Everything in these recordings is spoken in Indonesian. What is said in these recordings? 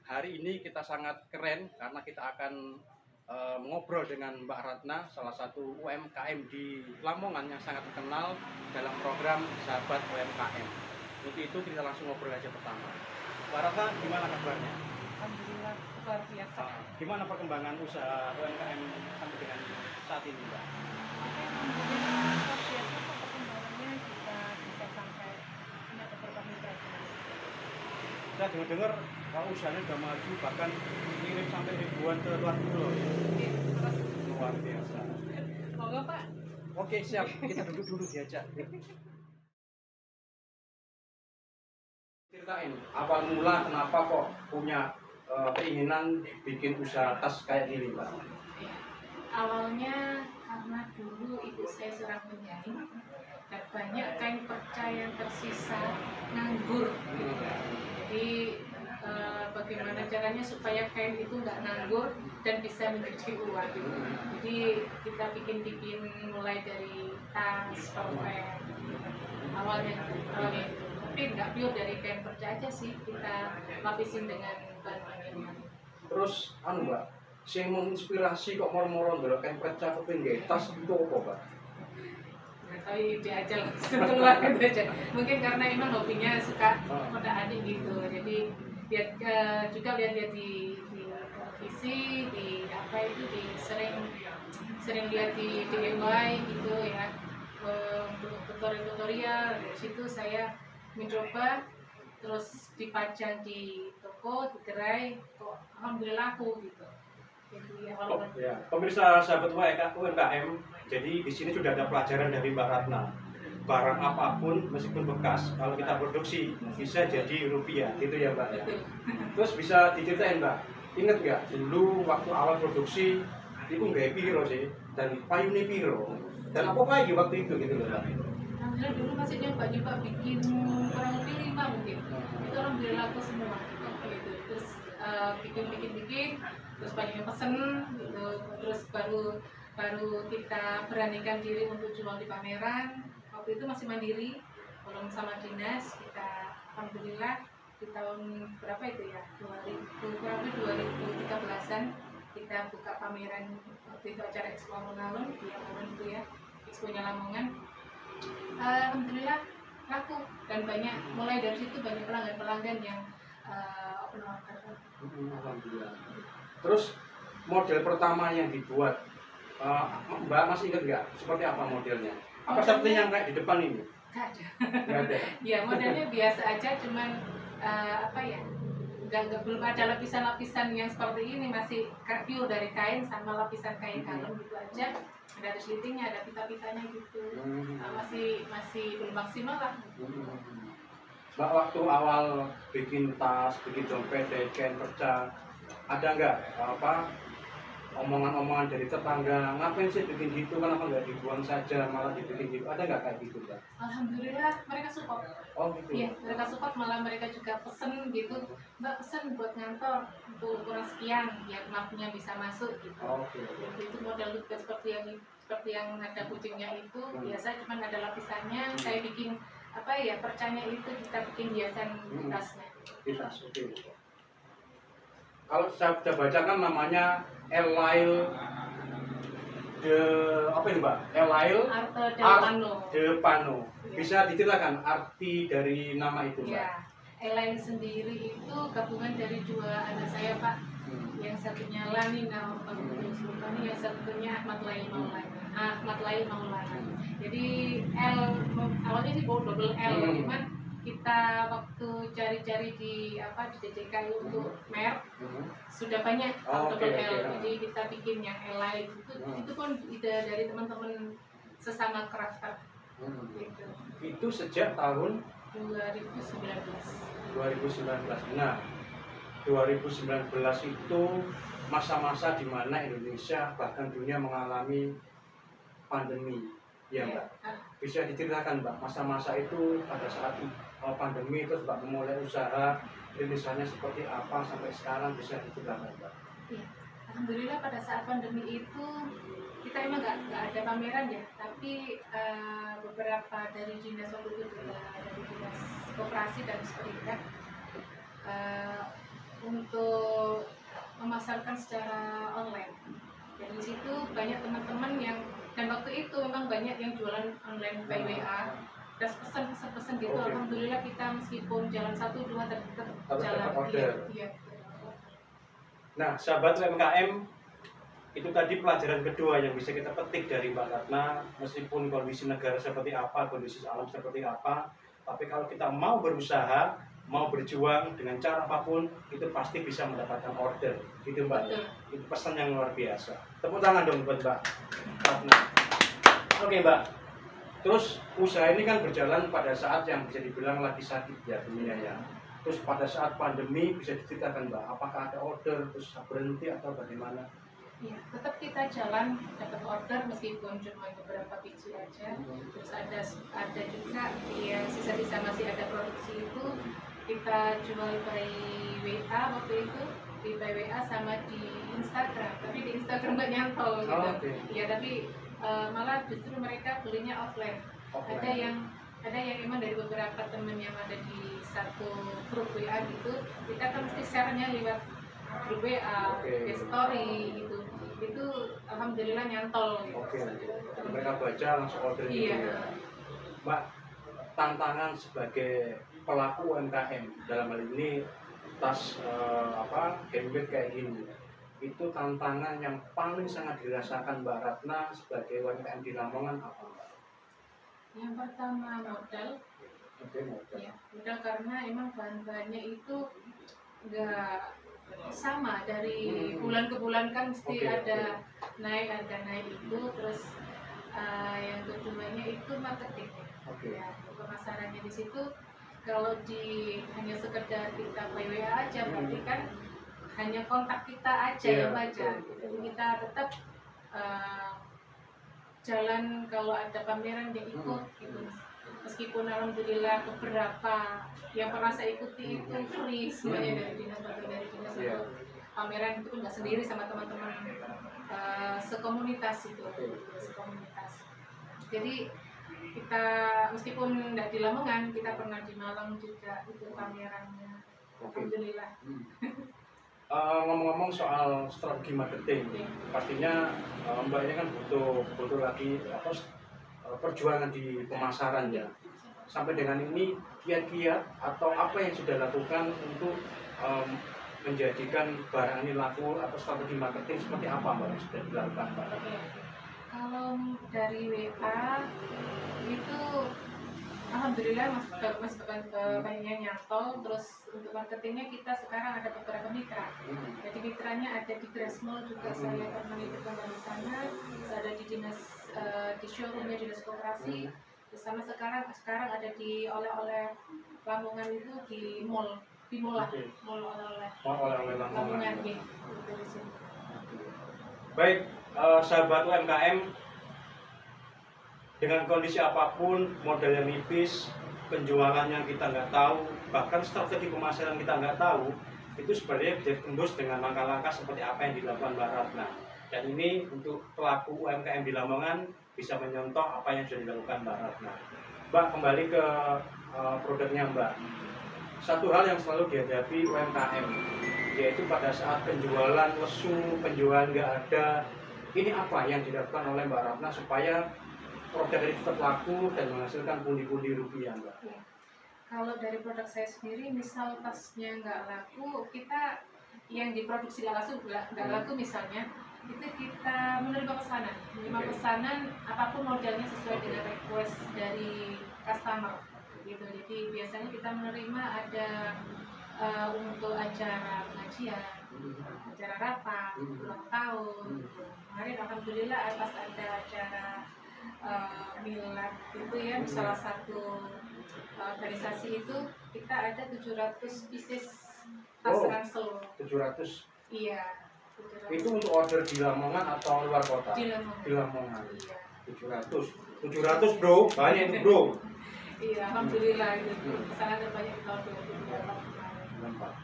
Hari ini kita sangat keren karena kita akan ngobrol dengan Mbak Ratna, salah satu UMKM di Lamongan yang sangat terkenal dalam program Sahabat UMKM. Untuk itu kita langsung ngobrol aja pertama. Mbak Ratna, gimana kabarnya? Alhamdulillah luar biasa. Gimana perkembangan usaha UMKM sampai dengan saat ini, Mbak? Oke, alhamdulillah luar biasa kok perkembangannya, kita bisa sampai punya beberapa mitra. Saya dengar-dengar kalau usahanya sudah maju, bahkan ngirim sampai ribuan ke luar pulau ya. Oke, terus Luar biasa. monggo Pak. Oke, siap. Kita duduk dulu diajak. Ceritain, awal mula kenapa kok punya keinginan bikin usaha tas kayak gini, Pak? Ya, awalnya karena dulu ibu saya seorang penyair dan banyak kain perca yang tersisa nganggur gitu. Jadi bagaimana caranya supaya kain itu nggak nganggur dan bisa menjadi uang gitu. Jadi kita bikin mulai dari tas, topeng awalnya itu. Tapi nggak pure dari kain perca aja sih, kita lapisin dengan bahan-bahan. Terus, Mbak, yang menginspirasi kok moro-moro ndelok kain perca kepengin tas itu apa, Pak? Nggak tahu ide aja langsung keluar gitu aja. Mungkin karena emang hobinya suka udah adik gitu. Jadi lihat juga lihat-lihat di televisi, di apa itu di sering lihat di DIY gitu ya, tutorial. Dari situ saya mencoba, terus dipajang di toko, di gerai, kok alhamdulillah laku gitu. Jadi awal Ya, pemirsa sahabat UMKM, jadi di sini sudah ada pelajaran dari Mbak Ratna. Barang apapun meskipun bekas, kalau kita produksi bisa jadi rupiah, gitu ya Mbak ya. Terus bisa diceritain Mbak, inget nggak dulu waktu awal produksi itu nggak piro sih, dan payune piro, dan apa lagi waktu itu gitu loh Mbak. alhamdulillah dulu masih nyoba bikin kurang lebih 5 mungkin. Itu alhamdulillah laku semua gitu. Terus bikin, terus banyak yang pesen gitu. Terus baru kita beranikan diri untuk jual di pameran. Waktu itu masih mandiri, belum sama dinas. Kita alhamdulillah di tahun berapa itu ya, 2000 kurang lebih 2013-an kita buka pameran. Waktu itu acara Expo Lamongan di Lamongan itu ya, Exponya Lamongan. Alhamdulillah laku dan banyak, mulai dari situ banyak pelanggan yang open order. Alhamdulillah. Terus model pertama yang dibuat, Mbak masih ingat nggak seperti apa modelnya? Apa seperti yang kayak di depan ini? Gak ada. Nggak ada. Ya modelnya biasa aja, cuman apa ya, belum ada lapisan-lapisan yang seperti ini, masih pure dari kain sama lapisan kain kalem gitu aja. Ada resletingnya, ada pita-pitanya gitu. Masih belum maksimal lah. Mbak waktu awal bikin tas, bikin dompet dari kain perca, ada nggak omongan-omongan dari tetangga, ngapain sih bikin gitu, kenapa nggak dibuang saja malah dibikin gitu, ada nggak kayak gitu Mbak? Alhamdulillah mereka support. Oh gitu. Iya, mereka support, malah mereka juga pesen gitu, Mbak pesen buat ngantor untuk ukuran sekian biar mapnya bisa masuk gitu. Oke. Itu model juga seperti yang ada kucingnya itu biasa, cuman ada lapisannya. Saya bikin apa ya, percanya itu kita bikin hiasan di tasnya. Di tas, oke. Kalau saya sudah baca kan namanya Elail de apa ini Mbak? Elail Arte del Art Pano. de Pano. Bisa diceritakan arti dari nama itu Mbak? Ya, Elaine sendiri itu gabungan dari dua anak saya Pak. Yang satunya Lani Naufal Sultani, yang satunya Ahmad Lail Maulana. Jadi L awalnya sih double L, cuman kita waktu cari-cari di DJK untuk merek sudah banyak double L. Jadi kita bikin yang Elaine itu pun ide dari teman-teman sesama crafter. Gitu. Itu sejak tahun 2019. Nah, 2019 itu masa-masa di mana Indonesia bahkan dunia mengalami pandemi, ya Mbak. Bisa diceritakan Mbak, masa-masa itu pada saat pandemi itu Mbak memulai usaha, rintisannya seperti apa sampai sekarang, bisa diceritakan Mbak? Ya, alhamdulillah pada saat pandemi itu kita emang nggak ada pameran ya, tapi beberapa dari dinas waktu itu dari dinas koperasi dan seperti untuk memasarkan secara online. Dan di situ banyak teman-teman yang, dan waktu itu memang banyak yang jualan online by WA. Terus pesan gitu, Oke. alhamdulillah kita meskipun jalan 1-2 tetap jalan. dapat order. Iya. Nah, sahabat UMKM, itu tadi pelajaran kedua yang bisa kita petik dari Mbak Ratna. Meskipun kondisi negara seperti apa, kondisi alam seperti apa, tapi kalau kita mau berusaha, mau berjuang dengan cara apapun, itu pasti bisa mendapatkan order. Gitu Mbak. Betul. Itu pesan yang luar biasa. Tepuk tangan dong buat Mbak Ratna. Oke Mbak. Terus usaha ini kan berjalan pada saat yang bisa dibilang lagi sakit ya dunia ya. Terus pada saat pandemi bisa diceritakan Mbak, apakah ada order terus berhenti atau bagaimana? Ya, tetap kita jalan dapat order meskipun cuma beberapa biji aja. Terus ada juga yang sisa-sisa masih ada produksi itu kita jual by WA waktu itu, di by WA sama di Instagram. Tapi di Instagram nggak nyantol gitu. Oh, oke. Ya tapi malah justru mereka belinya offline. Offline. Ada yang emang dari beberapa temen yang ada di satu grup WA gitu, kita kan mesti share-nya lewat grup WA, Oke. di story gitu. Itu alhamdulillah nyantol gitu. Oke. Mereka baca langsung order gitu Iya. ya. Mbak, tantangan sebagai pelaku UMKM dalam hal ini tas handmade kayak gini, itu tantangan yang paling sangat dirasakan Mbak Ratna sebagai UMKM di Lamongan apa Mbak? Yang pertama modal, Oke, modal. ya modal karena emang bahan-bahannya itu nggak sama dari bulan ke bulan kan mesti Oke, ada naik itu. Terus yang keduanya itu marketing. Oke. Ya, pemasarannya di situ kalau hanya sekedar kita by WA aja berarti kan hanya kontak kita aja Iya, yang baca. betul. Jadi kita tetap jalan kalau ada pameran dia ikut gitu. Meskipun alhamdulillah beberapa yang pernah saya ikuti itu free semuanya dari dinas itu. Iya. Pameran itu nggak sendiri sama teman-teman sekomunitas itu. Sekomunitas. Jadi kita meskipun tidak di Lamongan, kita pernah di Malang juga itu pamerannya. Alhamdulillah. Ngomong-ngomong soal strategi marketing, pastinya Mbak ini kan butuh lagi perjuangan di pemasaran ya. Sampai dengan ini kiat-kiat atau apa yang sudah lakukan untuk menjadikan barang ini laku atau strategi marketing seperti apa Mbak yang sudah dilakukan Mbak? Kalau dari WA itu alhamdulillah masih banyaknya nyantol. Terus untuk marketingnya kita sekarang ada beberapa mitra. Jadi mitranya ada di Grasmall juga, saya pernah ikut di sana. Terus ada di dinas di showroomnya dinas koperasi. Terus sama sekarang ada di oleh-oleh Lamongan itu di mall lah, mall oleh-oleh Lamongan gitu di sini. Baik, sahabat UMKM, dengan kondisi apapun, modal yang nipis, penjualan yang kita nggak tahu, bahkan strategi pemasaran kita nggak tahu, itu sebenarnya bisa tembus dengan langkah-langkah seperti apa yang dilakukan Mbak Ratna. Dan ini untuk pelaku UMKM di Lamongan bisa menyontoh apa yang sudah dilakukan Mbak Ratna. Mbak, kembali ke produknya Mbak. Satu hal yang selalu dihadapi UMKM, yaitu pada saat penjualan lesu, penjualan nggak ada, ini apa yang dilakukan oleh Mbak Ratna supaya produk ini tetap laku dan menghasilkan pundi-pundi rupiah Mbak? Ya. Kalau dari produk saya sendiri, misal tasnya nggak laku, kita yang diproduksi nggak laku misalnya, itu kita menerima pesanan apapun modelnya sesuai dengan request dari customer gitu. Jadi biasanya kita menerima ada untuk acara pengajian, acara rapat, ulang tahun. Kemarin alhamdulillah atas ada acara milad itu ya, salah satu organisasi itu kita ada 700 pieces tas ransel. 700? Iya. 700. Itu untuk order di Lamongan atau luar kota? Di Lamongan. Di Lamongan. Iya. 700 bro, banyak itu bro. Iya, alhamdulillah itu pesanan terbanyak di tahun 2024 kemarin.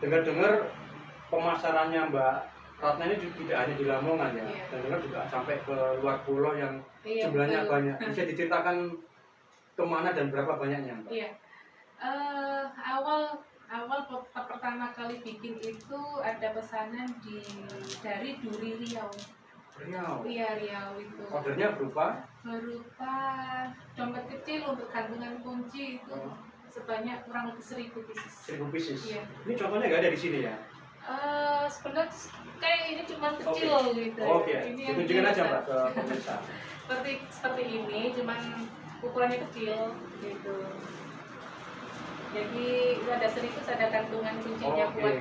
Dengar-dengar pemasarannya Mbak Ratna ini juga tidak hanya di Lamongan ya, Iya. dan dengar juga sampai ke luar pulau yang jumlahnya betul. banyak. Bisa diceritakan kemana dan berapa banyaknya Mbak? Iya. Awal pertama kali bikin itu ada ada pesanan dari Duri Riau. Riau. Iya, Riau itu. Ordernya berupa dompet kecil untuk gantungan kunci itu sebanyak kurang lebih 1.000 pieces. 1.000 pieces. Iya. Ini contohnya nggak ada di sini ya? Sebenarnya kayak ini cuma kecil gitu. Oke. Ini yang Ditunjukin aja biasa. Mbak ke pemirsa. seperti ini, cuman ukurannya kecil gitu. Jadi itu ada 1.000, ada gantungan kuncinya buat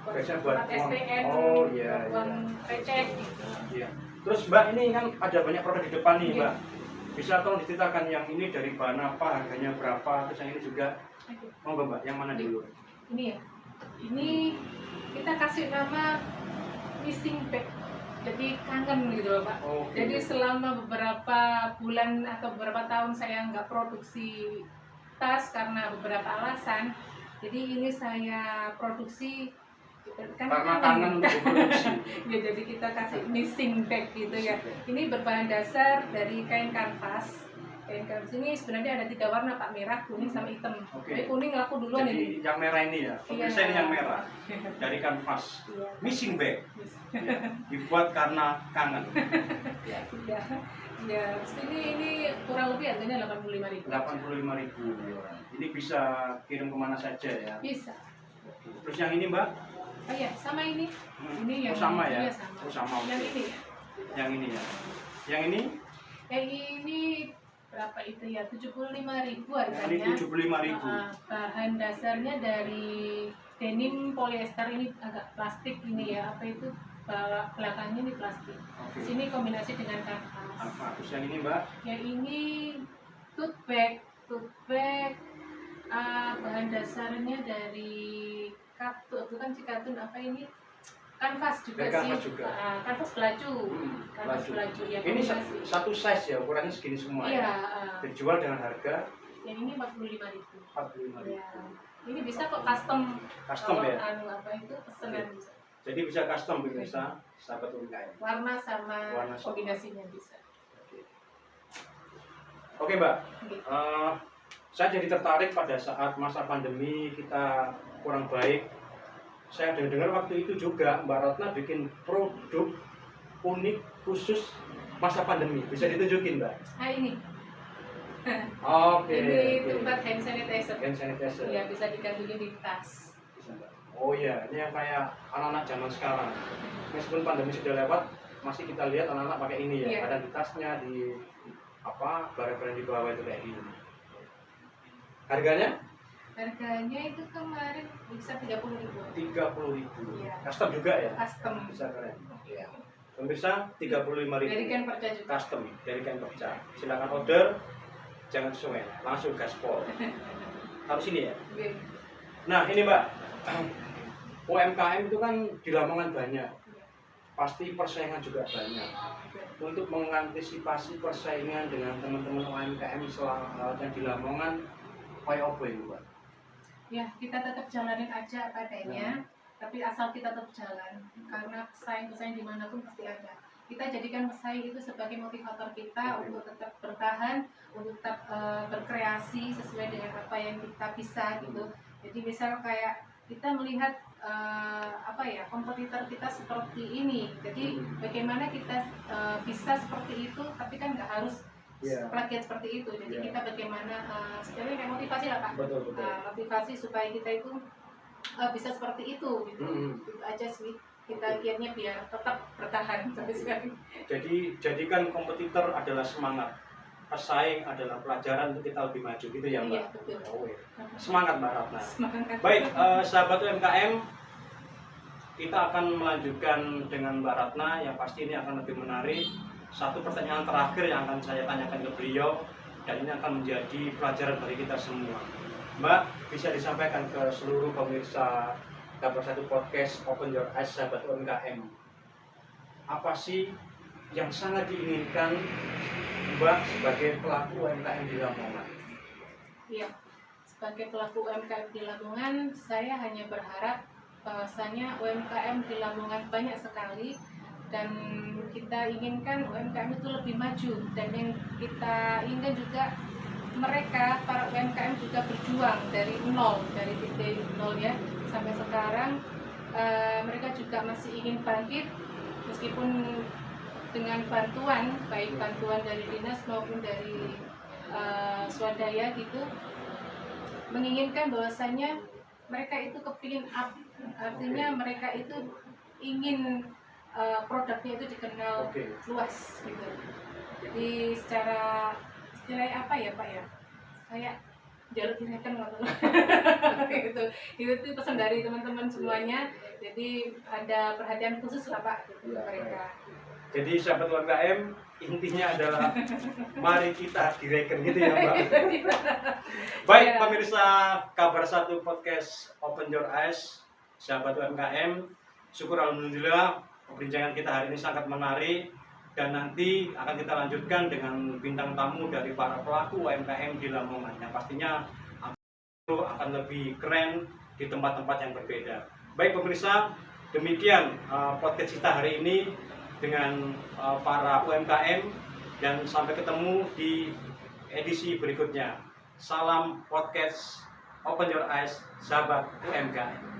biasanya buat uang. STM, Iya. uang receh gitu. Iya. Terus Mbak, ini kan ada banyak produk di depan nih Iya. Mbak. Bisa tolong diceritakan yang ini dari bahan apa, harganya berapa, terus yang ini juga. Oke. Monggo Mbak, yang mana dulu? Ini ya, ini kita kasih nama missing bag, jadi kangen gitu loh Pak. Oke. Jadi selama beberapa bulan atau beberapa tahun saya nggak produksi tas karena beberapa alasan, jadi ini saya produksi Karena kangen untuk produksi. Ya, jadi kita kasih missing bag gitu ya. Ini berbahan dasar dari kain kanvas. Kain kanvas ini sebenarnya ada 3 warna Pak, merah, kuning, sama hitam. Oke. Tapi kuning laku duluan Jadi ini. yang merah ini ya, pemirsa ini yang merah dari kanvas. Iya. Missing bag. Ya, dibuat karena kangen. Ya, ya. Ini kurang lebih harganya 85.000. 85.000. Ini bisa kirim kemana saja ya. Bisa. Terus yang ini Mbak? Oh iya, sama ini. Ini yang sama ya? Iya, sama. Oh, sama. Yang ini ya. Yang ini ya. Yang ini? Yang ini berapa itu ya? 75.000 Yang ini harganya. 75.000. Bahan dasarnya dari denim polyester, ini agak plastik ini ya. Apa itu? Belakangnya ini plastik. Oke. Sini kombinasi dengan kanvas. Apa? Terus yang ini Mbak? Yang ini tote bag. Bahan dasarnya dari bukan cikatun, apa ini? Kanvas juga Dan kanvas sih. juga. Kanvas belaju. Kanvas belaju ya. Ini kombinasi. satu size ya, ukurannya segini semua Iya. ya. Dijual dengan harga Yang ini 45.000. 45.000. Ya. Ini bisa kok custom. Custom Kalau ya. apa itu pesanan bisa. Jadi bisa custom pemirsa, sahabat UMKM. Warna sama Warna sama. kombinasinya bisa. Oke Mbak, Oke. saya jadi tertarik pada saat masa pandemi kita kurang baik. Saya dengar waktu itu juga Mbak Ratna bikin produk unik khusus masa pandemi. Bisa ditunjukin Mbak? Ini. Oke. Ini tempat hand sanitizer. Hand sanitizer. Iya, bisa digantungin di tas. Bisa, Mbak. Oh iya, ini yang kayak anak-anak zaman sekarang. Meskipun pandemi sudah lewat, masih kita lihat anak-anak pakai ini ya. Iya. Kadang di tasnya, di barang-barang di bawah itu kayak gini. Harganya? Harganya itu kemarin bisa 30.000. 30.000. Iya. Custom juga ya? Custom. Bisa keren. Iya. Pemirsa 35.000. Dari kain perca juga. Custom dari kain perca. Silakan order. Jangan sesuai, langsung gaspol. Harus ini ya. Oke. Nah ini Mbak, UMKM itu kan di Lamongan banyak. Pasti persaingan juga banyak. Untuk mengantisipasi persaingan dengan teman-teman UMKM yang di Lamongan, kayak apa ini Mbak? Ya, kita tetap jalanin aja apa adanya, tapi asal kita tetap jalan, karena pesaing-pesaing dimanapun pasti ada. Kita jadikan pesaing itu sebagai motivator kita untuk tetap bertahan, untuk tetap berkreasi sesuai dengan apa yang kita bisa gitu. Jadi misal kayak kita melihat kompetitor kita seperti ini, jadi bagaimana kita bisa seperti itu, tapi kan nggak harus plagiat seperti itu. Jadi kita bagaimana sebenarnya kayak motivasi lah Pak. Betul. Motivasi supaya kita itu bisa seperti itu gitu. Itu aja sih. Kita giatnya biar tetap bertahan sampai sekarang. Jadi jadikan kompetitor adalah semangat, pesaing adalah pelajaran untuk kita lebih maju gitu ya Mbak. Iya, betul. Oh, iya. Semangat Mbak Ratna. Semangat. Baik, sahabat UMKM, kita akan melanjutkan dengan Mbak Ratna yang pasti ini akan lebih menarik. Satu pertanyaan terakhir yang akan saya tanyakan ke beliau, dan ini akan menjadi pelajaran bagi kita semua. Mbak, bisa disampaikan ke seluruh pemirsa Kabar Satu Podcast Open Your Eyes sahabat UMKM. Apa sih yang sangat diinginkan Mbak sebagai pelaku UMKM di Lamongan? Iya, sebagai pelaku UMKM di Lamongan, saya hanya berharap bahwasanya UMKM di Lamongan banyak sekali, dan kita inginkan UMKM itu lebih maju, dan yang kita inginkan juga mereka para UMKM juga berjuang dari nol, dari titik nol ya sampai sekarang mereka juga masih ingin bangkit meskipun dengan bantuan, baik bantuan dari dinas maupun dari swadaya gitu, menginginkan bahwasanya mereka itu kepingin up, artinya mereka itu ingin produknya itu dikenal luas gitu. Jadi secara istilahnya apa ya Pak ya, kayak jalur tindakan gitu. Itu pesan dari teman-teman semuanya. Jadi ada perhatian khusus lah Pak gitu mereka. Jadi sahabat UMKM, intinya adalah mari kita direken gitu ya Mbak. Baik pemirsa Kabar Satu Podcast Open Your Eyes, sahabat UMKM, syukur alhamdulillah perbincangan kita hari ini sangat menarik, dan nanti akan kita lanjutkan dengan bintang tamu dari para pelaku UMKM di Lamongan yang pastinya akan lebih keren di tempat-tempat yang berbeda. Baik pemirsa, demikian podcast kita hari ini dengan para UMKM, dan sampai ketemu di edisi berikutnya. Salam podcast Open Your Eyes, sahabat UMKM.